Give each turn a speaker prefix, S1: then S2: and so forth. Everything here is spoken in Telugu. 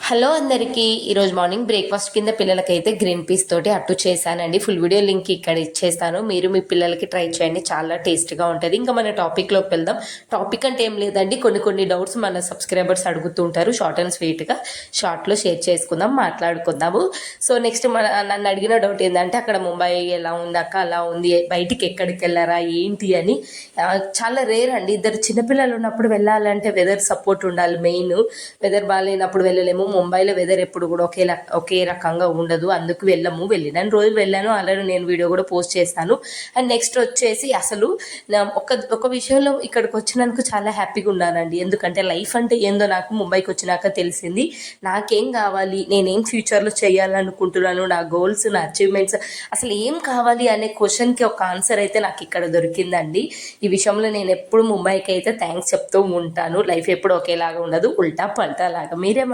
S1: హలో అందరికీ ఈరోజు మార్నింగ్ బ్రేక్ఫాస్ట్ కింద పిల్లలకైతే గ్రీన్ పీస్ తోటి అట్టు చేశానండి. ఫుల్ వీడియో లింక్ ఇక్కడ ఇచ్చేస్తాను. మీరు మీ పిల్లలకి ట్రై చేయండి, చాలా టేస్ట్గా ఉంటుంది. ఇంకా మన టాపిక్లోకి వెళ్దాం. టాపిక్ అంటే ఏం లేదండి, కొన్ని డౌట్స్ మన సబ్స్క్రైబర్స్ అడుగుతూ ఉంటారు. షార్ట్ అండ్ స్వీట్గా షార్ట్లో షేర్ చేసుకుందాం, మాట్లాడుకుందాము. సో నెక్స్ట్ నన్ను అడిగిన డౌట్ ఏంటంటే, అక్కడ ముంబై ఎలా ఉంది అక్క, అలా ఉంది, బయటికి ఎక్కడికి వెళ్ళారా ఏంటి అని. చాలా రేర్ అండి, ఇద్దరు చిన్నపిల్లలు ఉన్నప్పుడు వెళ్ళాలంటే వెదర్ సపోర్ట్ ఉండాలి మెయిన్. వెదర్ బాగాలేనప్పుడు వెళ్ళలేము. ముంబైలో వెదర్ ఎప్పుడు కూడా ఒకే రకంగా ఉండదు, అందుకు వెళ్ళిన రోజులు వెళ్ళాను, ఆల్రెడీ నేను వీడియో కూడా పోస్ట్ చేస్తాను. అండ్ నెక్స్ట్ వచ్చేసి అసలు ఒక విషయంలో ఇక్కడికి వచ్చినందుకు చాలా హ్యాపీగా ఉన్నానండి. ఎందుకంటే లైఫ్ అంటే ఏందో నాకు ముంబైకి వచ్చినాక తెలిసింది. నాకేం కావాలి, నేనేం ఫ్యూచర్లో చేయాలనుకుంటున్నాను, నా గోల్స్, నా అచీవ్మెంట్స్, అసలు ఏం కావాలి అనే క్వశ్చన్కి ఒక ఆన్సర్ అయితే నాకు ఇక్కడ దొరికిందండి. ఈ విషయంలో నేను ఎప్పుడు ముంబైకి అయితే థ్యాంక్స్ చెప్తూ ఉంటాను. లైఫ్ ఎప్పుడు ఒకేలాగా ఉండదు, ఉల్టా పల్టా లాగా. మీరేమంటారు?